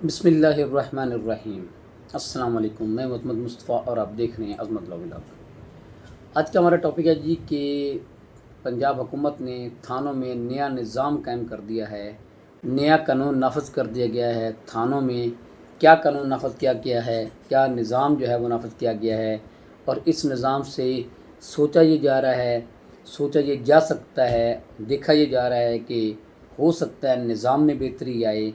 बिस्मिल्लाहिर्रहमानिर्रहीम। अस्सलाम वालेकुम। मैं मोहम्मद मुस्तफ़ा और आप देख रहे हैं अज़मत लॉ व्लॉग। आज का हमारा टॉपिक है जी कि पंजाब हुकूमत ने थानों में नया निज़ाम कायम कर दिया है, नया कानून नाफिज कर दिया गया है। थानों में क्या कानून नाफिज किया गया है, क्या निज़ाम जो है वो नाफिज किया गया है, और इस निज़ाम से सोचा ये जा रहा है, सोचा ये जा सकता है, देखा ये जा रहा है कि हो सकता है निज़ाम में बेहतरी आए,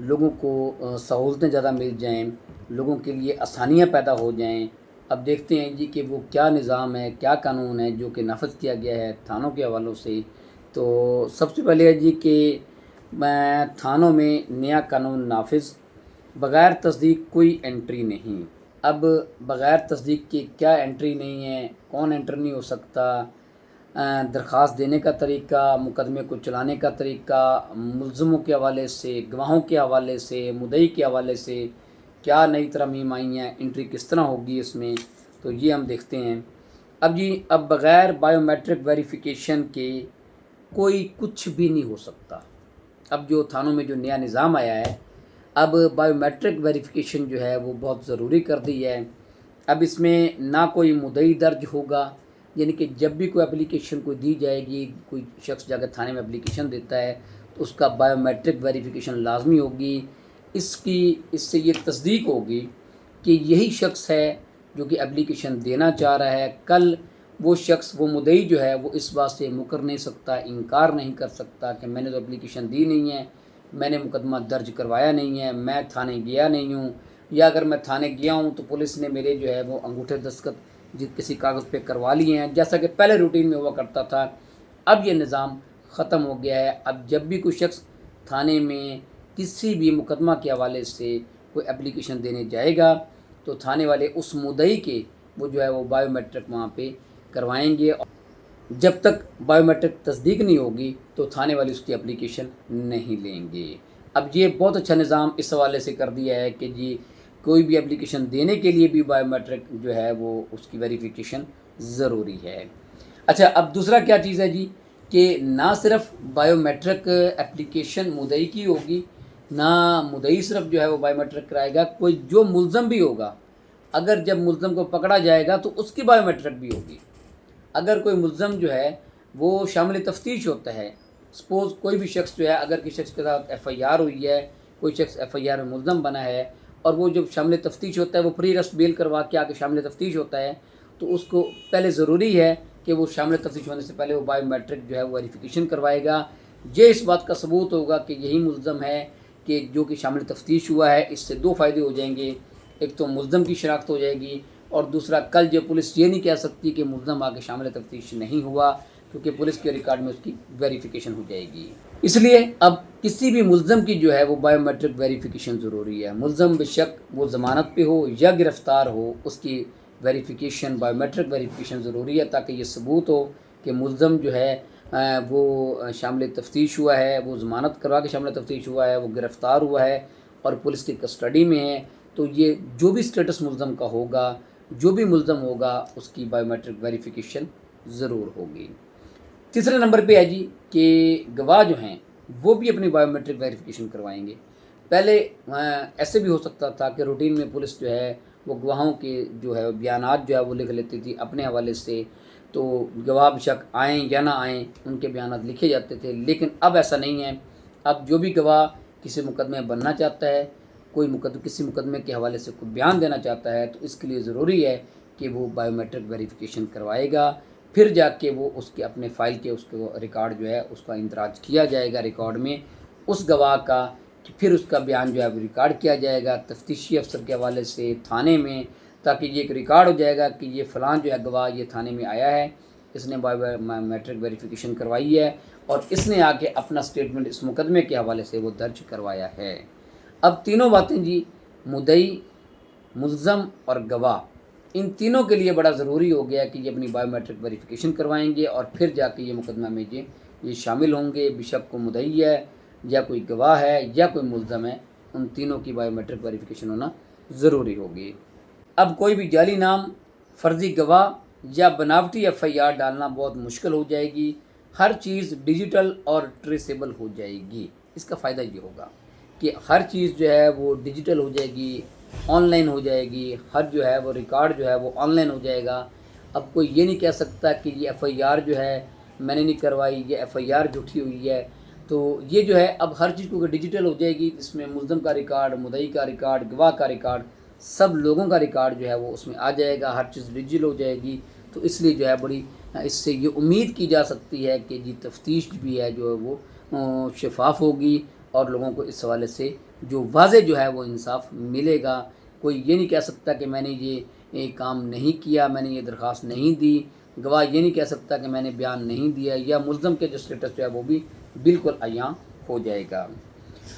लोगों को सहूलतें ज़्यादा मिल जाएं, लोगों के लिए आसानियाँ पैदा हो जाएं। अब देखते हैं जी कि वो क्या निज़ाम है, क्या कानून है जो कि नाफिज किया गया है थानों के हवालों से। तो सबसे पहले है जी कि थानों में नया कानून नाफिज, बग़ैर तस्दीक कोई एंट्री नहीं। अब बग़ैर तस्दीक के क्या एंट्री नहीं है, कौन एंटर नहीं हो सकता, दरख्वास्त देने का तरीक़ा, मुकदमे को चलाने का तरीक़ा, मुल्ज़मों के हवाले से, गवाहों के हवाले से, मुद्दई के हवाले से क्या नई तरमीम आई हैं, एंट्री किस तरह होगी इसमें, तो ये हम देखते हैं। अब बग़ैर बायोमेट्रिक वेरिफिकेशन के कोई कुछ भी नहीं हो सकता। अब जो थानों में जो नया निज़ाम आया है, अब बायोमेट्रिक वेरिफिकेशन जो है वो बहुत ज़रूरी कर दी है। अब इसमें ना कोई मुद्दई दर्ज होगा, यानी कि जब भी कोई एप्लीकेशन कोई दी जाएगी, कोई शख्स जाकर थाने में एप्लीकेशन देता है तो उसका बायोमेट्रिक वेरिफिकेशन लाजमी होगी। इससे ये तस्दीक होगी कि यही शख्स है जो कि एप्लीकेशन देना चाह रहा है। कल वो शख्स, वो मुद्दई जो है वो इस बात से मुकर नहीं सकता, इनकार नहीं कर सकता कि मैंने तो एप्लीकेशन दी नहीं है, मैंने मुकदमा दर्ज करवाया नहीं है, मैं थाने गया नहीं हूँ, या अगर मैं थाने गया हूँ तो पुलिस ने मेरे जो है वो अंगूठे दस्तखत किसी कागज़ पे करवा लिए हैं, जैसा कि पहले रूटीन में हुआ करता था। अब ये निज़ाम ख़त्म हो गया है। अब जब भी कोई शख्स थाने में किसी भी मुकदमा के हवाले से कोई एप्लीकेशन देने जाएगा तो थाने वाले उस मुद्दई के वो जो है वो बायोमेट्रिक वहाँ पे करवाएंगे। जब तक बायोमेट्रिक तस्दीक नहीं होगी तो थाने वाले उसकी एप्लीकेशन नहीं लेंगे। अब ये बहुत अच्छा निज़ाम इस हवाले से कर दिया है कि जी कोई भी एप्लीकेशन देने के लिए भी बायोमेट्रिक जो है वो उसकी वेरिफिकेशन ज़रूरी है। अच्छा, अब दूसरा क्या चीज़ है जी कि ना सिर्फ बायोमेट्रिक एप्लीकेशन मुद्दई की होगी, ना मुद्दई सिर्फ जो है वो बायोमेट्रिक कराएगा, कोई जो मुल्ज़म भी होगा, अगर जब मुल्ज़म को पकड़ा जाएगा तो उसकी बायोमेट्रिक भी होगी। अगर कोई मुल्ज़म जो है वो शामिल तफ्तीश होता है, सपोज़ कोई भी शख्स जो है, अगर किसी शख्स के साथ FIR हुई है, कोई शख्स FIR में मुल्ज़म बना है और वो जब शामिल तफ्तीश होता है, वो प्री अरेस्ट बेल करवा के आके शामिल तफ्तीश होता है, तो उसको पहले ज़रूरी है कि वो शामिल तफ्तीश होने से पहले वो बायोमेट्रिक जो है वो वेरिफिकेशन करवाएगा। ये इस बात का सबूत होगा कि यही मुल्ज़म है कि जो कि शामिल तफ्तीश हुआ है। इससे दो फ़ायदे हो जाएंगे, एक तो मुल्ज़म की शनाख्त हो जाएगी, और दूसरा कल जो पुलिस ये नहीं कह सकती कि मुल्ज़म आगे शामिल तफ्तीश नहीं हुआ, क्योंकि पुलिस के रिकॉर्ड में उसकी वेरिफिकेशन हो जाएगी। इसलिए अब किसी भी मुल्ज़म की जो है वो बायोमेट्रिक वेरिफिकेशन ज़रूरी है। मुल्ज़म बेशक वो ज़मानत पे हो या गिरफ़्तार हो, उसकी वेरिफिकेशन, बायोमेट्रिक वेरिफिकेशन ज़रूरी है, ताकि ये सबूत हो कि मुल्ज़म जो है वो शामिल तफ्तीश हुआ है, वो ज़मानत करवा के शामिल तफ्तीश हुआ है, वो गिरफ़्तार हुआ है और पुलिस की कस्टडी में है। तो ये जो भी स्टेटस मुल्ज़म का होगा, जो भी मुल्ज़म होगा, उसकी बायोमेट्रिक वेरिफिकेशन ज़रूर होगी। तीसरे नंबर पे है जी कि गवाह जो हैं वो भी अपनी बायोमेट्रिक वेरिफिकेशन करवाएंगे। पहले ऐसे भी हो सकता था कि रूटीन में पुलिस जो है वो गवाहों के जो है बयानात जो है वो लिख लेती थी अपने हवाले से, तो गवाह बेशक आएँ या ना आएँ उनके बयानात लिखे जाते थे। लेकिन अब ऐसा नहीं है। अब जो भी गवाह किसी मुकदमे में बनना चाहता है, किसी मुकदमे के हवाले से कोई बयान देना चाहता है, तो इसके लिए ज़रूरी है कि वो बायोमेट्रिक वेरिफिकेशन करवाएगा। फिर जाके वो उसके अपने फ़ाइल के उसको रिकॉर्ड जो है उसका इंदराज किया जाएगा रिकॉर्ड में उस गवाह का, कि फिर उसका बयान जो है वो रिकॉर्ड किया जाएगा तफ्तीशी अफसर के हवाले से थाने में, ताकि ये एक रिकॉर्ड हो जाएगा कि ये फ़लाँ जो है गवाह ये थाने में आया है, इसने बायोमेट्रिक वेरिफिकेशन करवाई है और इसने आके अपना स्टेटमेंट इस मुकदमे के हवाले से वो दर्ज करवाया है। अब तीनों बातें जी, मुद्दई, मुल्ज़म और गवाह, इन तीनों के लिए बड़ा ज़रूरी हो गया कि ये अपनी बायोमेट्रिक वेरिफिकेशन करवाएंगे और फिर जाके ये मुकदमा में ये शामिल होंगे। बेशक को मुद्दई है या कोई गवाह है या कोई मुल्ज़म है, उन तीनों की बायोमेट्रिक वेरिफिकेशन होना ज़रूरी होगी। अब कोई भी जाली नाम, फ़र्ज़ी गवाह या बनावटी FIR डालना बहुत मुश्किल हो जाएगी। हर चीज़ डिजिटल और ट्रेसेबल हो जाएगी। इसका फ़ायदा ये होगा کہ ہر چیز جو ہے وہ ڈیجیٹل ہو جائے گی، آن لائن ہو جائے گی، ہر جو ہے وہ ریکارڈ جو ہے وہ آن لائن ہو جائے گا۔ اب کوئی یہ نہیں کہہ سکتا کہ یہ ایف آئی آر جو ہے میں نے نہیں کروائی، یہ ایف آئی آر جھوٹی ہوئی ہے۔ تو یہ جو ہے اب ہر چیز کو ڈیجیٹل ہو جائے گی، اس میں ملزم کا ریکارڈ، مدعی کا ریکارڈ، گواہ کا ریکارڈ، سب لوگوں کا ریکارڈ جو ہے وہ اس میں آ جائے گا، ہر چیز ڈیجیٹل ہو جائے گی۔ تو اس لیے جو ہے بڑی اس سے یہ امید کی جا سکتی ہے کہ جی تفتیش بھی ہے جو ہے وہ شفاف ہوگی، اور لوگوں کو اس حوالے سے جو واضح جو ہے وہ انصاف ملے گا۔ کوئی یہ نہیں کہہ سکتا کہ میں نے یہ کام نہیں کیا، میں نے یہ درخواست نہیں دی، گواہ یہ نہیں کہہ سکتا کہ میں نے بیان نہیں دیا، یا ملزم کے جو اسٹیٹس جو ہے وہ بھی بالکل عیاں ہو جائے گا۔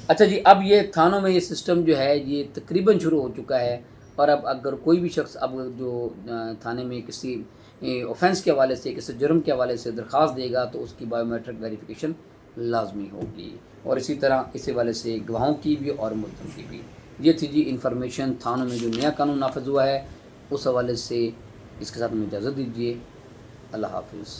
اچھا جی، اب یہ تھانوں میں یہ سسٹم جو ہے یہ تقریباً شروع ہو چکا ہے، اور اب اگر کوئی بھی شخص اب جو تھانے میں کسی اوفینس کے حوالے سے، کسی جرم کے حوالے سے درخواست دے گا تو اس کی بایو میٹرک ویریفیکیشن لازمی ہوگی، اور اسی طرح اس حوالے سے گواہوں کی بھی اور ملزم کی بھی۔ یہ تھی جی انفارمیشن تھانوں میں جو نیا قانون نافذ ہوا ہے اس حوالے سے۔ اس کے ساتھ ہمیں اجازت دیجیے، اللہ حافظ۔